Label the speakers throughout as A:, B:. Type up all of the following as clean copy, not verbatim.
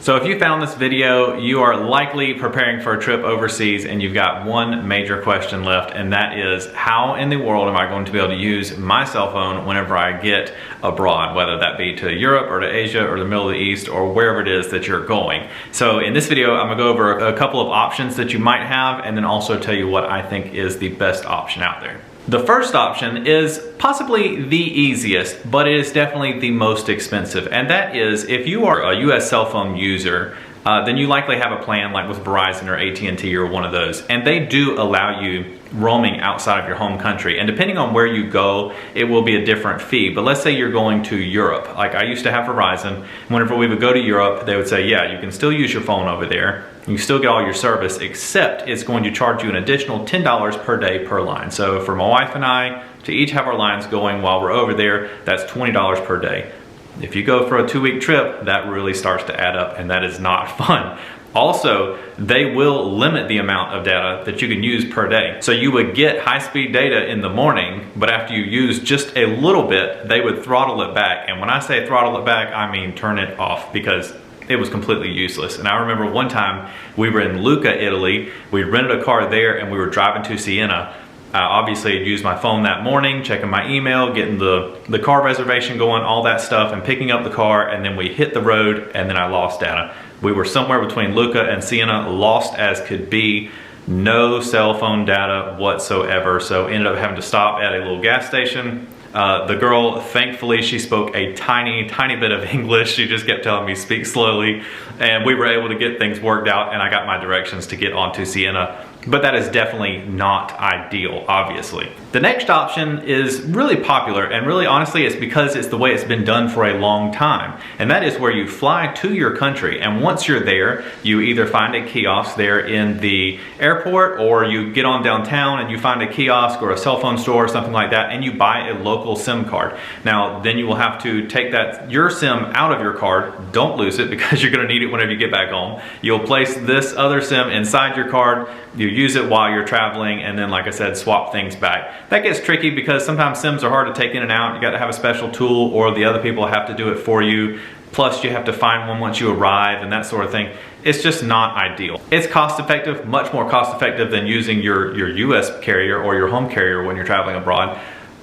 A: So if you found this video, you are likely preparing for a trip overseas and you've got one major question left, and that is, how in the world am I going to be able to use my cell phone whenever I get abroad, whether that be to Europe or to Asia or the Middle East or wherever it is that you're going. So in this video, I'm gonna go over a couple of options that you might have and then also tell you what I think is the best option out there. The first option is possibly the easiest, but it is definitely the most expensive. And that is, if you are a US cell phone user, then you likely have a plan like with Verizon or AT&T or one of those. And they do allow you roaming outside of your home country. And depending on where you go, it will be a different fee. But let's say you're going to Europe. Like I used to have Verizon. Whenever we would go to Europe, they would say, yeah, you can still use your phone over there. You still get all your service, except it's going to charge you an additional $10 per day per line. So for my wife and I to each have our lines going while we're over there, that's $20 per day. If you go for a 2-week trip, that really starts to add up, and that is not fun. Also, they will limit the amount of data that you can use per day. So you would get high-speed data in the morning, but after you use just a little bit, they would throttle it back. And when I say throttle it back, I mean turn it off, because it was completely useless. And I remember one time we were in Lucca, Italy. We rented a car there and we were driving to Siena. Obviously I'd used my phone that morning, checking my email, getting the car reservation going, all that stuff, and picking up the car, and then we hit the road and then I lost data. We were somewhere between Lucca and Siena, lost as could be, no cell phone data whatsoever. So ended up having to stop at a little gas station. The girl, thankfully, she spoke a tiny bit of English. She just kept telling me speak slowly, and we were able to get things worked out, and I got my directions to get onto Siena. But that is definitely not ideal, obviously. The next option is really popular, and really honestly it's because it's the way it's been done for a long time. And that is where you fly to your country, and once you're there, you either find a kiosk there in the airport, or you get on downtown and you find a kiosk or a cell phone store or something like that, and you buy a local SIM card. Now, then you will have to take your SIM out of your card. Don't lose it, because you're gonna need it whenever you get back home. You'll place this other SIM inside your card. You use it while you're traveling, and then, like I said, swap things back. That gets tricky because sometimes SIMs are hard to take in and out. You got to have a special tool, or the other people have to do it for you. Plus you have to find one once you arrive and that sort of thing. It's just not ideal. It's cost effective, much more cost effective than using your US carrier or your home carrier when you're traveling abroad,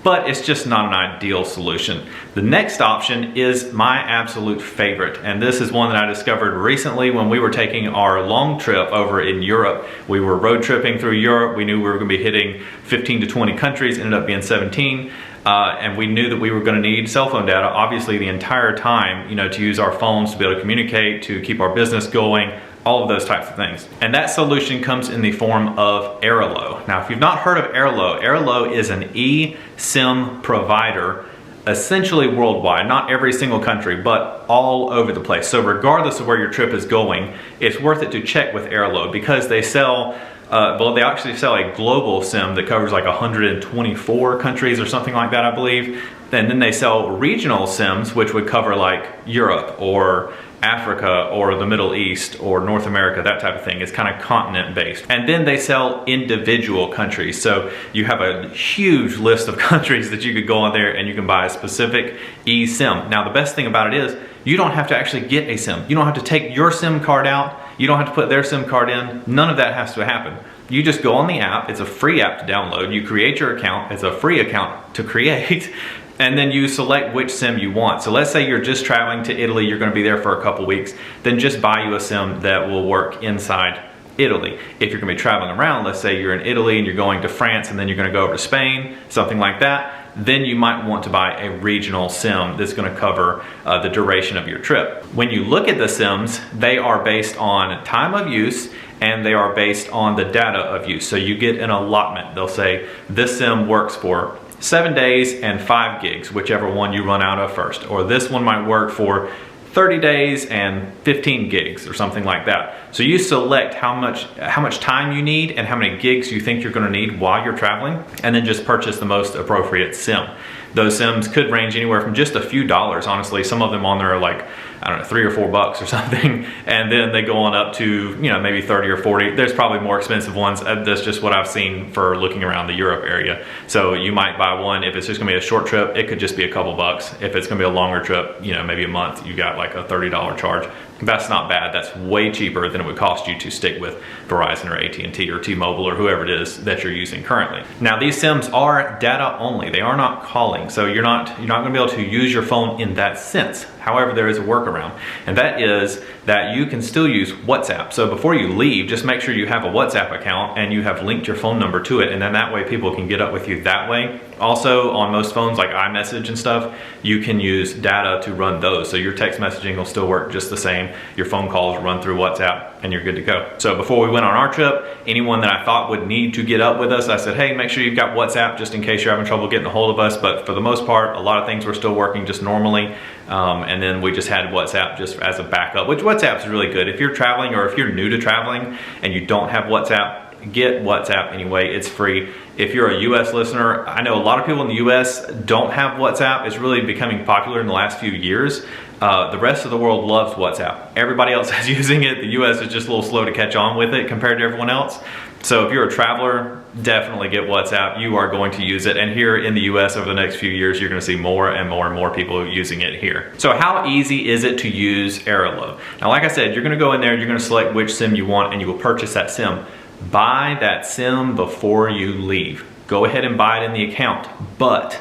A: but it's just not an ideal solution. The next option is my absolute favorite, and this is one that I discovered recently when we were taking our long trip over in Europe. We were road tripping through Europe. We knew we were gonna be hitting 15 to 20 countries, ended up being 17. And we knew that we were gonna need cell phone data, obviously the entire time, to use our phones to be able to communicate, to keep our business going, all of those types of things. And that solution comes in the form of Airalo. Now, if you've not heard of Airalo, Airalo is an eSIM provider, essentially worldwide, not every single country, but all over the place. So regardless of where your trip is going, it's worth it to check with Airalo, because they sell they actually sell a global SIM that covers like 124 countries or something like that, I believe. And then they sell regional SIMs, which would cover like Europe or Africa or the Middle East or North America, that type of thing. It's kind of continent based. And then they sell individual countries. So you have a huge list of countries that you could go on there and you can buy a specific eSIM. Now, the best thing about it is you don't have to actually get a SIM. You don't have to take your SIM card out. You don't have to put their SIM card in. None of that has to happen. You just go on the app. It's a free app to download. You create your account. It's a free account to create. And then you select which SIM you want. So let's say you're just traveling to Italy, you're gonna be there for a couple weeks, then just buy you a SIM that will work inside Italy. If you're gonna be traveling around, let's say you're in Italy and you're going to France and then you're gonna go over to Spain, something like that, then you might want to buy a regional SIM that's gonna cover the duration of your trip. When you look at the SIMs, they are based on time of use and they are based on the data of use. So you get an allotment. They'll say this SIM works for 7 days and 5 gigs, whichever one you run out of first. Or this one might work for 30 days and 15 gigs or something like that. So you select how much time you need and how many gigs you think you're gonna need while you're traveling, and then just purchase the most appropriate SIM. Those SIMs could range anywhere from just a few dollars, honestly. Some of them on there are like I don't know, $3 or $4 or something, and then they go on up to, you know, maybe 30 or 40. There's probably more expensive ones. That's just what I've seen for looking around the Europe area. So you might buy one, if it's just gonna be a short trip, it could just be a couple bucks. If it's gonna be a longer trip, you know, maybe a month, you got like a $30 charge. That's not bad. That's way cheaper than it would cost you to stick with Verizon or AT&T or T-Mobile or whoever it is that you're using currently. Now these SIMs are data only. They are not calling. So you're not gonna be able to use your phone in that sense. However, there is a workaround, and that is that you can still use WhatsApp. So before you leave, just make sure you have a WhatsApp account and you have linked your phone number to it, and then that way people can get up with you that way. Also, on most phones like iMessage and stuff, you can use data to run those. So your text messaging will still work just the same. Your phone calls run through WhatsApp and you're good to go. So before we went on our trip, anyone that I thought would need to get up with us, I said, hey, make sure you've got WhatsApp just in case you're having trouble getting a hold of us. But for the most part, a lot of things were still working just normally. And then we just had WhatsApp just as a backup, which WhatsApp is really good. If you're traveling or if you're new to traveling and you don't have WhatsApp, get WhatsApp anyway. It's free. If you're a US listener, I know a lot of people in the US don't have WhatsApp. It's really becoming popular in the last few years. The rest of the world loves WhatsApp. Everybody else is using it. The US is just a little slow to catch on with it compared to everyone else. So if you're a traveler, definitely get WhatsApp. You are going to use it. And here in the US over the next few years, you're going to see more and more and more people using it here. So how easy is it to use Airalo? Now, like I said, you're going to go in there, you're going to select which SIM you want, and you will purchase that SIM. Buy that SIM before you leave. Go ahead and buy it in the account, but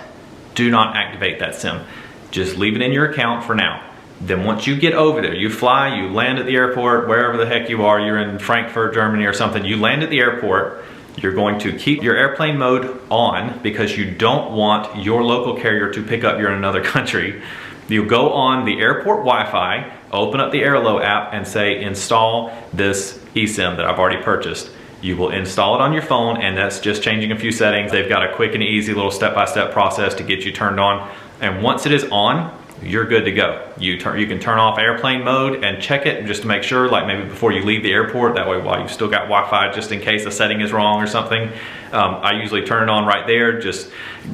A: do not activate that SIM. Just leave it in your account for now. Then once you get over there, you fly, you land at the airport, wherever the heck you are, you're in Frankfurt, Germany or something, you land at the airport, you're going to keep your airplane mode on because you don't want your local carrier to pick up you're in another country. You go on the airport Wi-Fi, open up the Airalo app and say, install this eSIM that I've already purchased. You will install it on your phone, and that's just changing a few settings. They've got a quick and easy little step-by-step process to get you turned on. And once it is on, you're good to go. You can turn off airplane mode and check it just to make sure, like maybe before you leave the airport, that way while you still got Wi-Fi, just in case a setting is wrong or something. I usually turn it on right there, just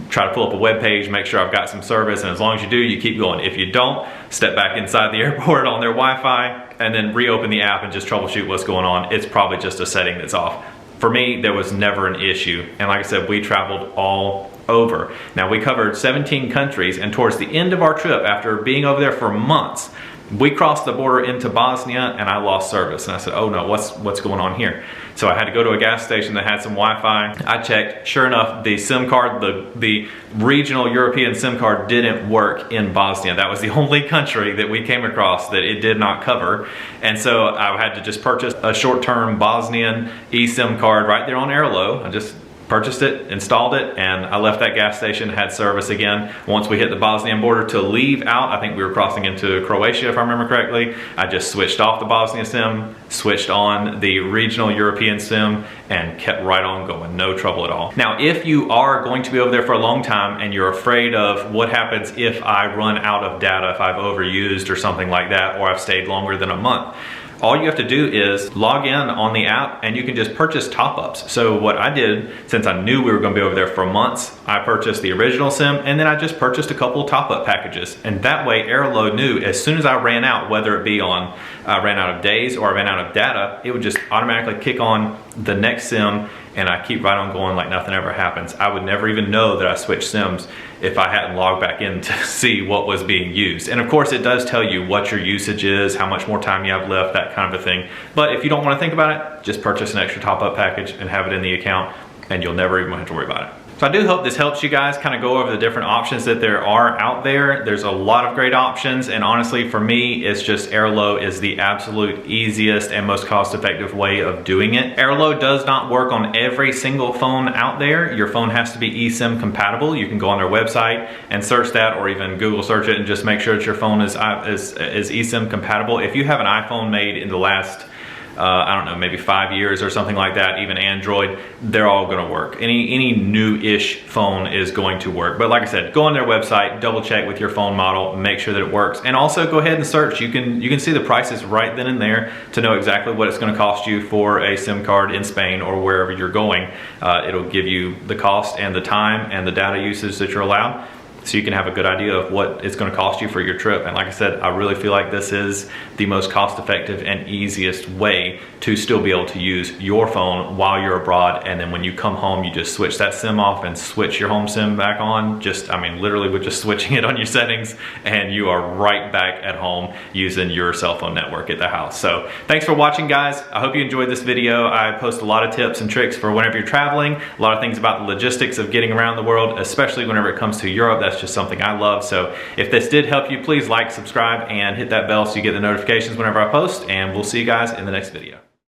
A: try to pull up a web page, make sure I've got some service, and as long as you do, you keep going. If you don't, step back inside the airport on their Wi-Fi and then reopen the app and just troubleshoot what's going on. It's probably just a setting that's off. For me, there was never an issue. And like I said, we traveled all over. Now we covered 17 countries, and towards the end of our trip, after being over there for months, we crossed the border into Bosnia and I lost service. And I said, oh no, what's going on here? So I had to go to a gas station that had some Wi-Fi. I checked, sure enough, the SIM card, the regional European SIM card didn't work in Bosnia. That was the only country that we came across that it did not cover. And so I had to just purchase a short-term Bosnian eSIM card right there on Airalo. I just purchased it, installed it, and I left that gas station, had service again. Once we hit the Bosnian border to leave out, I think we were crossing into Croatia if I remember correctly, I just switched off the Bosnia SIM, switched on the regional European SIM, and kept right on going, no trouble at all. Now, if you are going to be over there for a long time and you're afraid of what happens if I run out of data, if I've overused or something like that, or I've stayed longer than a month, all you have to do is log in on the app and you can just purchase top-ups. So what I did, since I knew we were going to be over there for months, I purchased the original SIM and then I just purchased a couple of top-up packages. And that way Airalo knew as soon as I ran out, whether it be on I ran out of days or I ran out of data, it would just automatically kick on the next SIM and I keep right on going like nothing ever happens. I would never even know that I switched SIMs if I hadn't logged back in to see what was being used. And of course it does tell you what your usage is, how much more time you have left, that kind of a thing. But if you don't want to think about it, just purchase an extra top-up package and have it in the account and you'll never even have to worry about it. So I do hope this helps you guys kind of go over the different options that there are out there. There's a lot of great options, and honestly for me, it's just Airalo is the absolute easiest and most cost-effective way of doing it. Airalo does not work on every single phone out there. Your phone has to be eSIM compatible. You can go on their website and search that, or even Google search it and just make sure that your phone is eSIM compatible. If you have an iPhone made in the last I don't know, maybe 5 years or something like that, even Android, they're all gonna work. Any new-ish phone is going to work. But like I said, go on their website, double check with your phone model, make sure that it works. And also go ahead and search. You can see the prices right then and there to know exactly what it's gonna cost you for a SIM card in Spain or wherever you're going. It'll give you the cost and the time and the data usage that you're allowed. so you can have a good idea of what it's going to cost you for your trip. And like I said, I really feel like this is the most cost-effective and easiest way to still be able to use your phone while you're abroad. And then when you come home, you just switch that SIM off and switch your home SIM back on. I mean, literally with just switching it on your settings, and you are right back at home using your cell phone network at the house. So thanks for watching, guys. I hope you enjoyed this video. I post a lot of tips and tricks for whenever you're traveling, a lot of things about the logistics of getting around the world, especially whenever it comes to Europe. That's just something I love. So if this did help you, please like, subscribe, and hit that bell so you get the notifications whenever I post, and we'll see you guys in the next video.